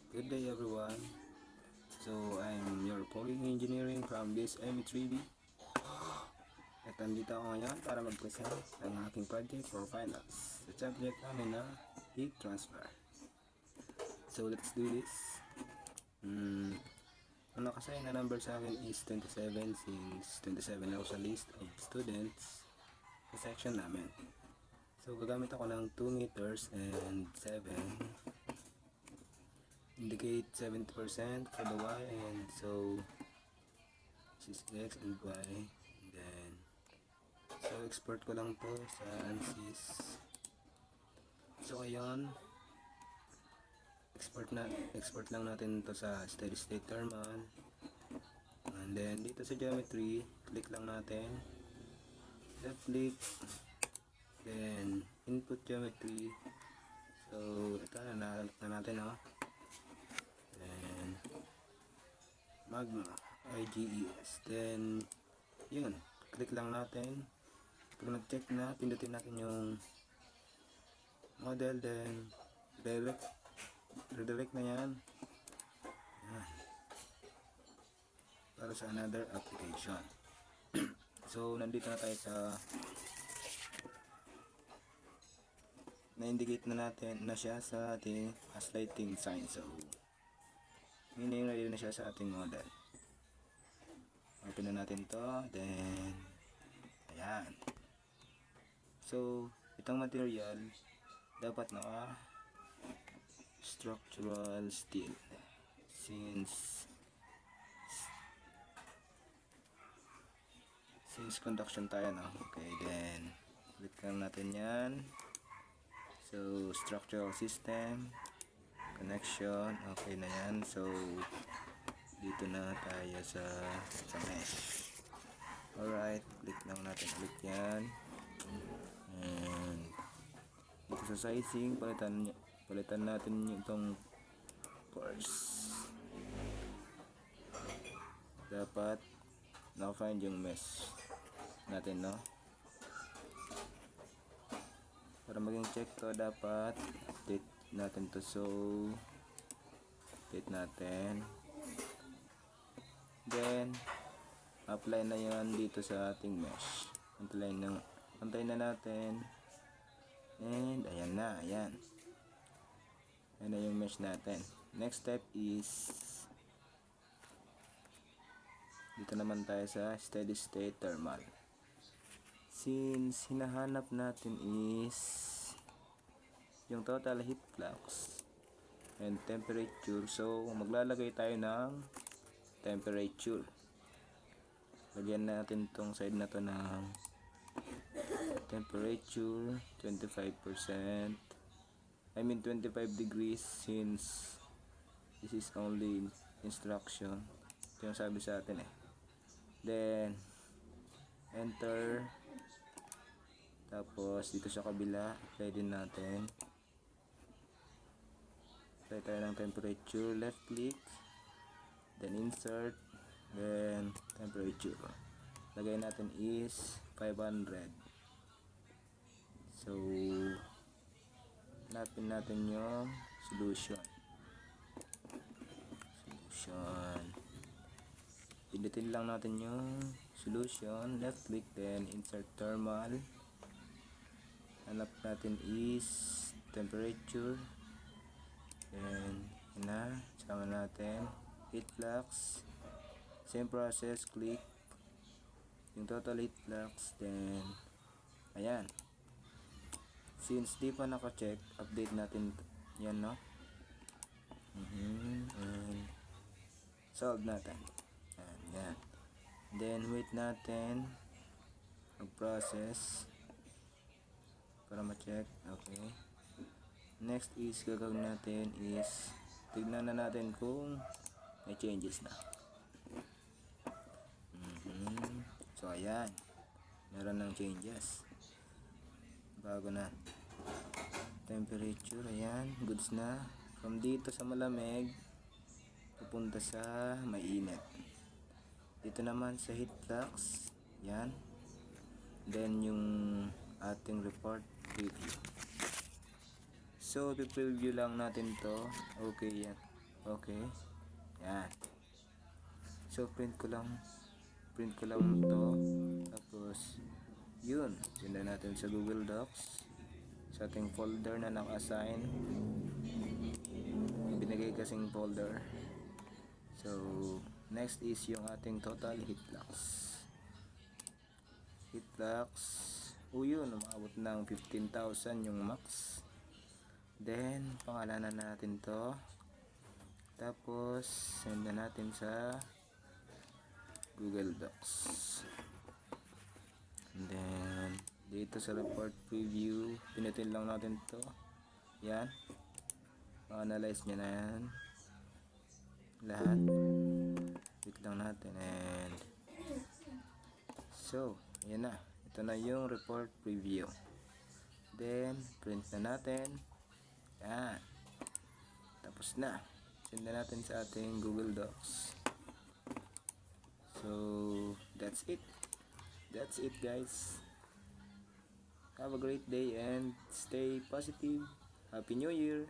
Good day everyone. So I'm your coding engineering from this M3B. At andito ako ngayon para mag-present ng aking project for finals. Sa subject namin na heat transfer. So let's do this. Ang nakasign na number sa akin is 27 since 27 ako sa list of students sa section namin. So gagamit ako ng 2 meters and 7. Indicate 70% for the y, and so this is x and y, and then so export ko lang to sa ANSYS. So ayun, export lang natin to sa steady state thermal, and then dito sa geometry click lang natin, left click, then input geometry. So ito na natin then magma IGES, then yun, click lang natin. Pag nag-check na, pindutin natin yung model, then redirect na yan para sa another application. So nandito na tayo sa na-indicate na natin na siya sa ating lighting sign, so meaning ready na siya sa ating model. Open na natin to, then ayan. So itong material dapat naka structural steel since conduction tayo, no? Okay, then click lang natin yan. So structural system, connection, okay na yan. So dito na tayo sa mesh. Alright, click lang natin ulit yan, and dito sa sizing palitan natin itong force. Dapat naka-find yung mesh natin, no? Para maging check to, dapat update natin to. So update natin, then apply na yan dito sa ating mesh. Antayin na natin, and ayan na, ayan na yung mesh natin. Next step is dito naman tayo sa steady state thermal. Since hinahanap natin is yung total heat flux and temperature, so maglalagay tayo ng temperature. Lagyan natin tong side na to ng temperature 25%, I mean 25 degrees, since this is only instruction. Ito yung sabi sa atin eh. Then enter, tapos dito sa kabila apply din natin. Apply tayo ng temperature, left click, then insert, then temperature. Lagay natin is 500. So hanapin natin yung solution. Pindutin lang natin yung solution, left click, then insert thermal. Hanap natin is temperature, then sama natin heat flux, same process, click yung total heat flux, then ayan. Since di pa naka-check, update natin yan, no? And solve natin yan. Then wait natin mag-process para ma-check. Okay, next is gagawin natin is tignan na natin kung may changes na. So ayan, meron ng changes, bago na temperature. Ayan, goods na. From dito sa malamig pupunta sa mainit. Dito naman sa heat flux, yan. Then yung ating report review. So, i-preview lang natin to. Okay yan. Okay. Yan. So, print ko lang to. Tapos, yun. Sinda natin sa Google Docs. Sa ating folder na naka-assign. Binigay kasing folder. So, next is yung ating total heat flux. Heat flux. Yun. Umabot ng 15,000 yung max. Then, pangalanan natin to. Tapos, send na natin sa Google Docs. And then, dito sa report preview, pinutin lang natin to. Yan. Ma-analyze nyo na yan. Lahat. Wait lang natin. And, so, yan na. Ito na yung report preview. Then, print na natin. Yan. Tapos na. Send na natin sa ating Google Docs. So, that's it. That's it, guys. Have a great day and stay positive. Happy New Year.